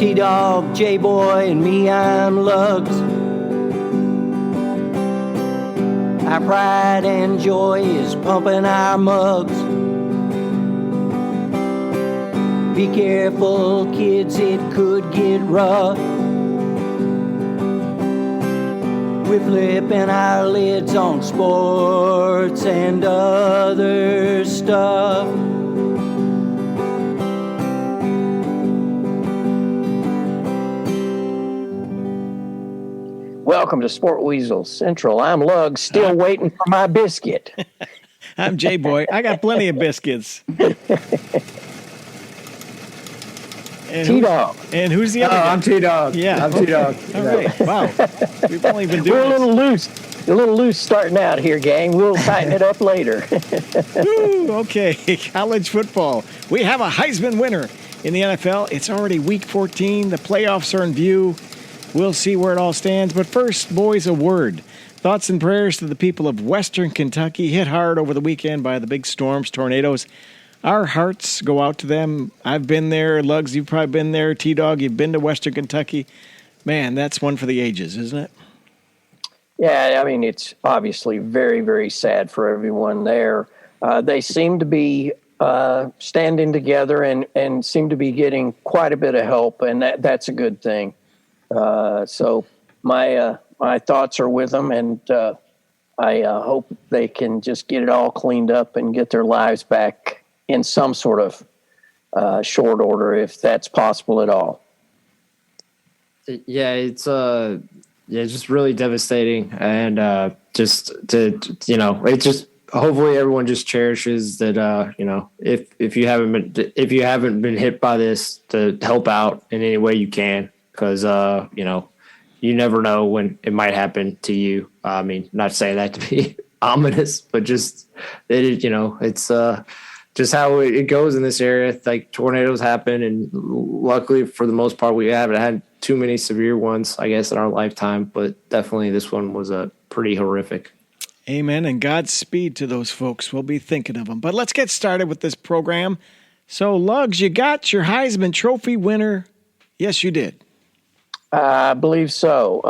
T-Dog, J-Boy, and me, I'm Lugs. Our pride and joy is pumping our mugs. Be careful, kids, it could get rough. We're flipping our lids on sports and other stuff. Welcome to Sport Weasel Central. I'm Lug, still waiting for my biscuit. I'm J-Boy. I got plenty of biscuits. And T-Dog. Who's the other guy? I'm T-Dog. Yeah. I'm T-Dog. All right. Wow. We've only been doing We're a little loose starting out here, gang. We'll tighten it up later. Woo, okay. College football. We have a Heisman winner in the NFL. It's already week 14. The playoffs are in view. We'll see where it all stands. But first, boys, a word. Thoughts and prayers to the people of Western Kentucky, hit hard over the weekend by the big storms, tornadoes. Our hearts go out to them. I've been there. Lugs, you've probably been there. T-Dog, you've been to Western Kentucky. Man, that's one for the ages, isn't it? Yeah, I mean, it's obviously very, very sad for everyone there. They seem to be standing together and seem to be getting quite a bit of help, and that's a good thing. So my thoughts are with them, and I hope they can just get it all cleaned up and get their lives back in some sort of short order, if that's possible at all. Yeah, it's just really devastating, and it's just hopefully everyone just cherishes that. If you haven't been hit by this, to help out in any way you can. Because, you never know when it might happen to you. I mean, not saying that to be ominous, but just, it's just how it goes in this area. Like, tornadoes happen, and luckily, for the most part, we haven't had too many severe ones, I guess, in our lifetime. But definitely this one was pretty horrific. Amen, and Godspeed to those folks. We'll be thinking of them. But let's get started with this program. So, Lugs, you got your Heisman Trophy winner. Yes, you did. I believe so.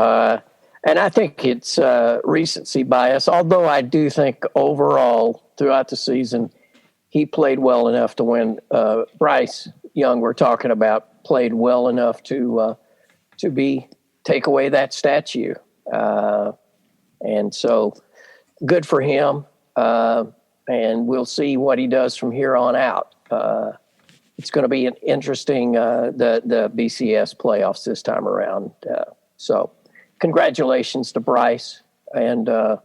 And I think it's recency bias, although I do think overall throughout the season, he played well enough to win. Bryce Young, we're talking about, played well enough to take away that statue. And so good for him. And we'll see what he does from here on out. It's going to be an interesting, the BCS playoffs this time around. So congratulations to Bryce. And I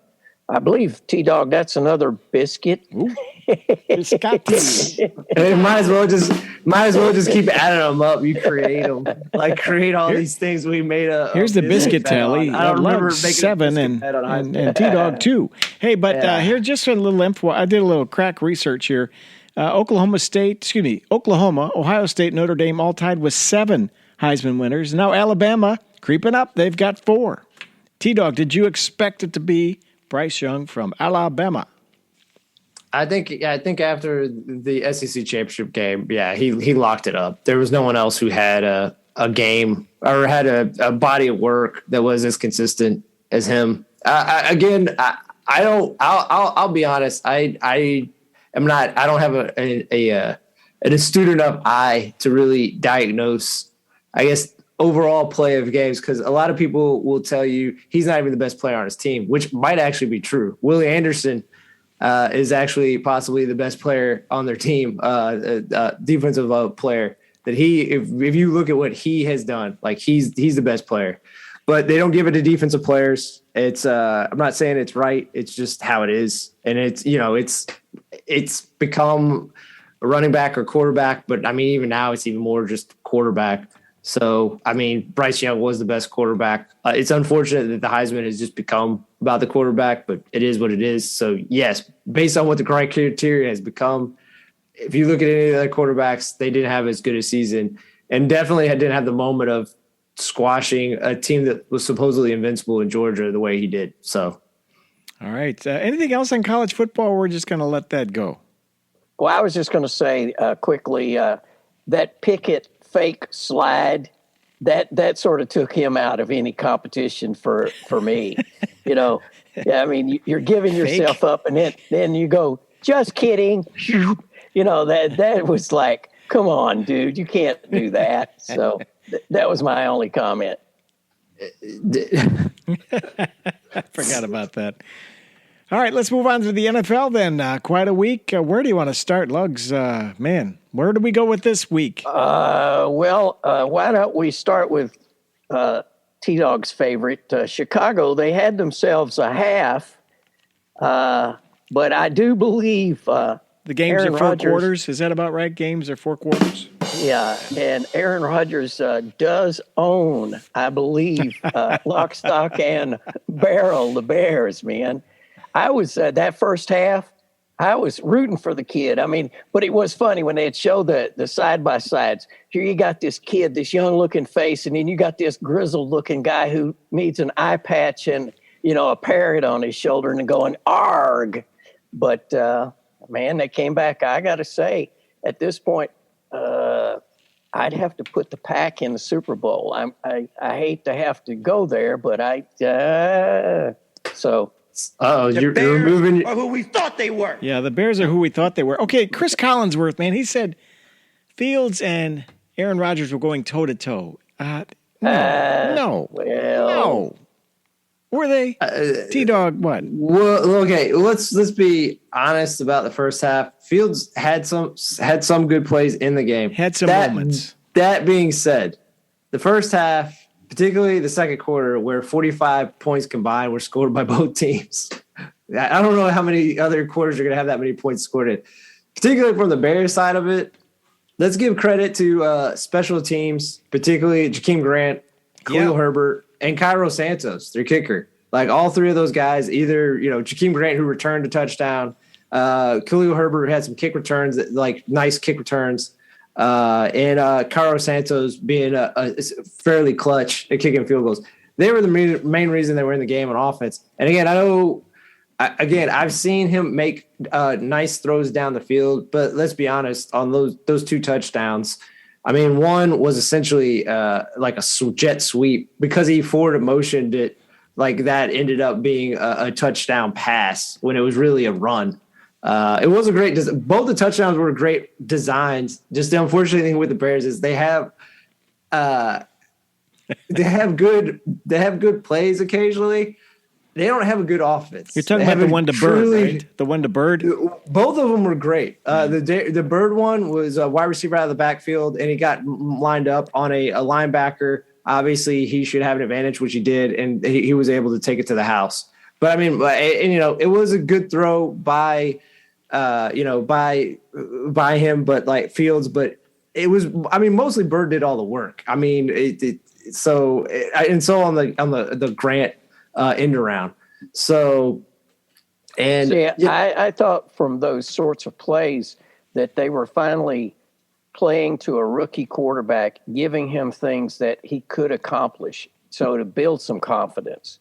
believe, T-Dog, that's another biscuit. Hey, might as well just keep adding them up. You create them. Like, create all these things we made up. Here's the biscuit tally. I don't remember Lug making 7 and T-Dog 2. Hey, but here, just a little info. I did a little crack research here. Oklahoma, Ohio State, Notre Dame all tied with 7 Heisman winners. Now Alabama creeping up. They've got 4. T-Dog, did you expect it to be Bryce Young from Alabama? I think after the SEC championship game, he locked it up. There was no one else who had a game or had a body of work that was as consistent as him. I'll be honest. I don't have an astute enough eye to really diagnose, I guess, overall play of games, because a lot of people will tell you he's not even the best player on his team, which might actually be true. Willie Anderson is actually possibly the best player on their team, defensive player. That if you look at what he has done, like he's the best player. But they don't give it to defensive players. It's I'm not saying it's right. It's just how it is, and it's become a running back or quarterback. But I mean, even now, it's even more just quarterback. So I mean, Bryce Young was the best quarterback. It's unfortunate that the Heisman has just become about the quarterback, but it is what it is. So yes, based on what the criteria has become, if you look at any of the other quarterbacks, they didn't have as good a season, and definitely didn't have the moment of squashing a team that was supposedly invincible in Georgia the way he did. So, all right. Anything else on college football? We're just going to let that go. Well, I was just going to say quickly that Pickett fake slide that sort of took him out of any competition for me. You know, yeah, I mean, you're giving yourself up, and then you go, just kidding. You know, that was like, come on, dude, you can't do that. So that was my only comment. Forgot about that. All right, let's move on to the NFL then. Quite a week. Where do you want to start, Lugs? Man, where do we go with this week? Why don't we start with T-Dog's favorite, Chicago. They had themselves a half, but I do believe the games Aaron are four Rodgers, quarters. Is that about right? Games are 4 quarters? Yeah, and Aaron Rodgers does own, I believe, lock, stock, and barrel the Bears, man. I was that first half, I was rooting for the kid. I mean, but it was funny when they'd show the side by sides. Here you got this kid, this young looking face, and then you got this grizzled looking guy who needs an eye patch and a parrot on his shoulder and going arg. But man, they came back. I got to say, at this point, I'd have to put the Pack in the Super Bowl. I hate to have to go there, but so. You're moving. Are who we thought they were. Yeah, the Bears are who we thought they were. Okay, Chris Collinsworth, man, he said Fields and Aaron Rodgers were going toe to toe. No. Were they? T-Dog, what? Well, okay, let's be honest about the first half. Fields had some good plays in the game. Had some moments. That being said, the first half, particularly the second quarter, where 45 points combined were scored by both teams. I don't know how many other quarters are going to have that many points scored in. Particularly from the Bears side of it, let's give credit to special teams, particularly Jakeem Grant, Khalil Herbert, and Cairo Santos, their kicker. Like all three of those guys, either Jakeem Grant, who returned a touchdown, Khalil Herbert had some kick returns, like nice kick returns, and Cairo Santos being a fairly clutch at kicking field goals. They were the main reason they were in the game on offense. And again, I've seen him make nice throws down the field, but let's be honest, on those 2 touchdowns, I mean, one was essentially like a jet sweep because he forward motioned it. Like that ended up being a touchdown pass when it was really a run. It was a great both the touchdowns were great designs. Just the unfortunate thing with the Bears is they have good plays occasionally. They don't have a good offense. You're talking about the one to Bird, right? The one to Bird? Both of them were great. The Bird one was a wide receiver out of the backfield, and he got lined up on a linebacker. Obviously, he should have an advantage, which he did, and he was able to take it to the house. But I mean, it was a good throw by him, but like Fields. But it was, I mean, mostly Bird did all the work. I mean, so on the Grant end around. So, and I thought from those sorts of plays that they were finally playing to a rookie quarterback, giving him things that he could accomplish. So to build some confidence,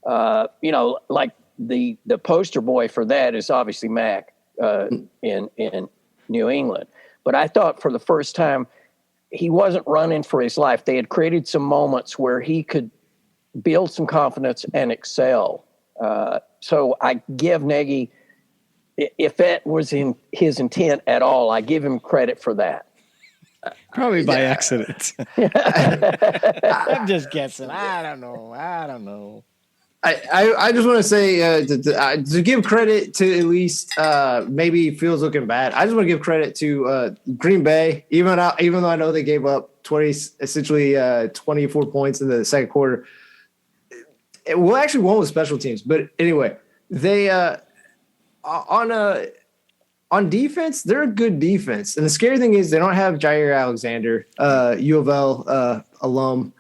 like the poster boy for that is obviously Mac in New England. But I thought for the first time, he wasn't running for his life. They had created some moments where he could build some confidence and excel. So I give Nagy, if that was in his intent at all, I give him credit for that. Probably by accident. I'm just guessing. I don't know. I just want to say to give credit to at least maybe Fields looking bad. I just want to give credit to Green Bay, even though I know they gave up 24 points in the second quarter. Well, actually, one was special teams, but anyway, they on defense, they're a good defense. And the scary thing is they don't have Jair Alexander, U of L alum,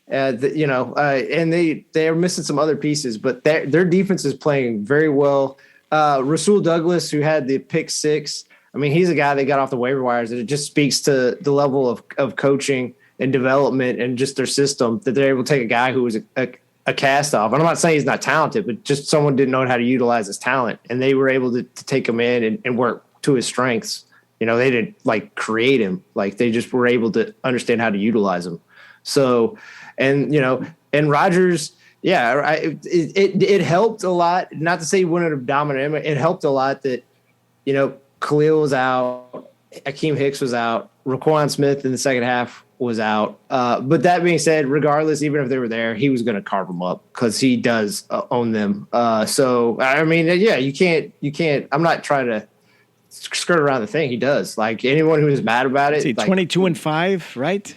and they are missing some other pieces, but their defense is playing very well. Rasul Douglas, who had the pick 6, I mean, he's a guy that got off the waiver wires, and it just speaks to the level of coaching and development and just their system that they're able to take a guy who was a cast off. And I'm not saying he's not talented, but just someone didn't know how to utilize his talent, and they were able to take him in and work to his strengths. They didn't like create him, like they just were able to understand how to utilize him. So, and Rodgers, yeah, it helped a lot. Not to say he wouldn't have dominated him. It helped a lot that, Khalil was out, Akeem Hicks was out, Raquan Smith in the second half was out. But that being said, regardless, even if they were there, he was going to carve them up because he does own them. So, I mean, yeah, you can't, I'm not trying to skirt around the thing. He does. Like, anyone who is mad about it. 22-5, right?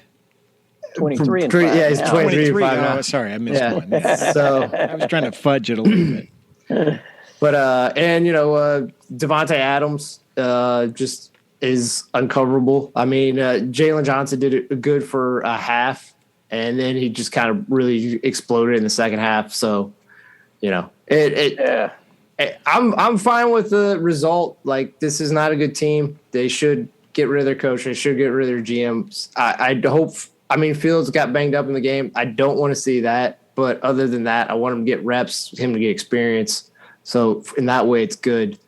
23 and 5. Yeah, he's 23 and 5 now. Oh, sorry, I missed one. So I was trying to fudge it a little bit. But Devontae Adams just is uncoverable. I mean, Jalen Johnson did it good for a half, and then he just kind of really exploded in the second half. So, I'm fine with the result. Like, this is not a good team. They should get rid of their coach. They should get rid of their GMs. I hope. I mean, Fields got banged up in the game. I don't want to see that. But other than that, I want him to get reps, him to get experience. So in that way, it's good.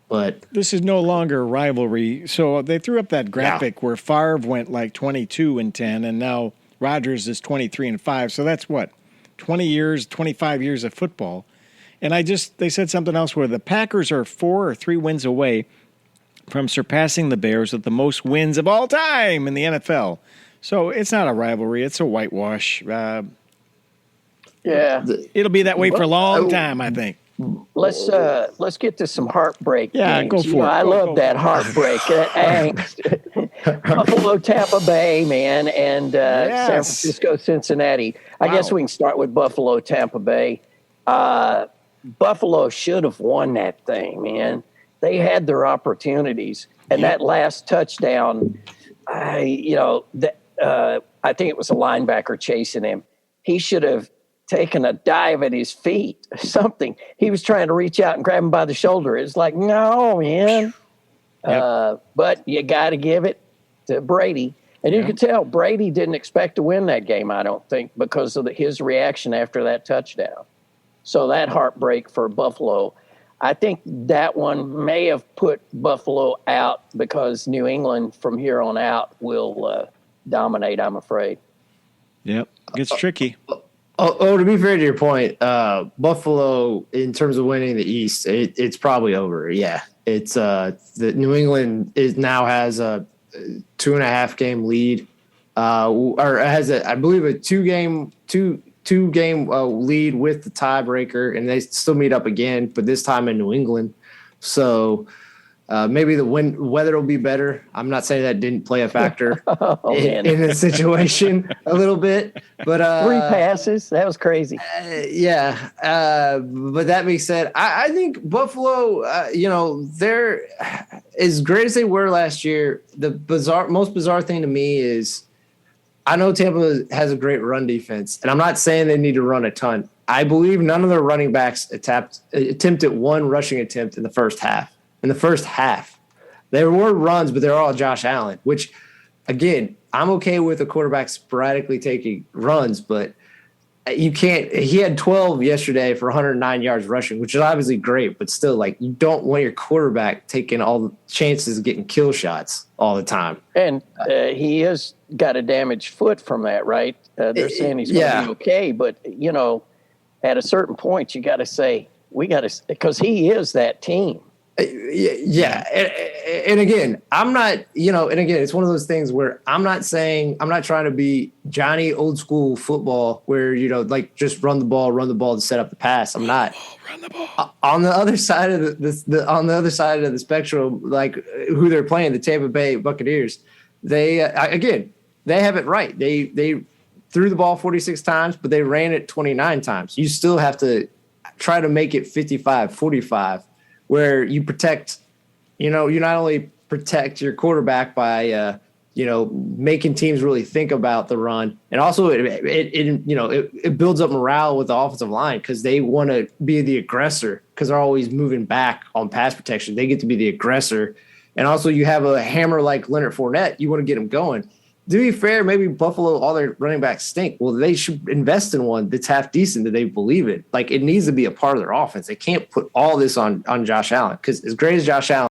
But this is no longer a rivalry. So they threw up that graphic where Favre went like 22-10, and now Rodgers is 23-5. So that's what, 25 years of football. And they said something else where the Packers are 4 or 3 wins away from surpassing the Bears with the most wins of all time in the NFL. So it's not a rivalry; it's a whitewash. Yeah, it'll be that way for a long time, I think. Let's get to some heartbreak. Yeah, games. go for it. I love that heartbreak, that angst. Buffalo, Tampa Bay, man, and San Francisco, Cincinnati. I guess we can start with Buffalo, Tampa Bay. Buffalo should have won that thing, man. They had their opportunities, and that last touchdown, I think it was a linebacker chasing him. He should have taken a dive at his feet, something. He was trying to reach out and grab him by the shoulder. It's like, no, man. Yep. But you got to give it to Brady. And you could tell Brady didn't expect to win that game, I don't think, because of his reaction after that touchdown. So that heartbreak for Buffalo, I think that one may have put Buffalo out because New England from here on out will dominate, I'm afraid. Yep, gets tricky. To be fair to your point, Buffalo, in terms of winning the East, it's probably over. Yeah, it's the New England now has a 2.5 game lead, or has I believe a two game lead with the tiebreaker, and they still meet up again, but this time in New England. So maybe the weather will be better. I'm not saying that didn't play a factor in the situation a little bit, but 3 passes, that was crazy. But that being said, I think Buffalo, they're as great as they were last year. The most bizarre thing to me is I know Tampa has a great run defense, and I'm not saying they need to run a ton. I believe none of their running backs attempted one rushing attempt in the first half. In the first half, there were runs, but they're all Josh Allen, which, again, I'm okay with a quarterback sporadically taking runs, but you can't. He had 12 yesterday for 109 yards rushing, which is obviously great, but still, like, you don't want your quarterback taking all the chances of getting kill shots all the time. And he has got a damaged foot from that, right? They're saying he's going to be okay, but, at a certain point, you got to say, because he is that team. Yeah. And again, I'm not, and again, it's one of those things where I'm not trying to be Johnny old school football where, like just run the ball to set up the pass. I'm not. Run the ball. On the other side of on the other side of the spectrum, like who they're playing, the Tampa Bay Buccaneers, they have it right. They threw the ball 46 times, but they ran it 29 times. You still have to try to make it 55-45. Where you protect, you not only protect your quarterback by, making teams really think about the run, and also it builds up morale with the offensive line because they want to be the aggressor because they're always moving back on pass protection. They get to be the aggressor, and also you have a hammer like Leonard Fournette. You want to get him going. To be fair, maybe Buffalo, all their running backs stink. Well, they should invest in one that's half decent that they believe in. Like, it needs to be a part of their offense. They can't put all this on Josh Allen because as great as Josh Allen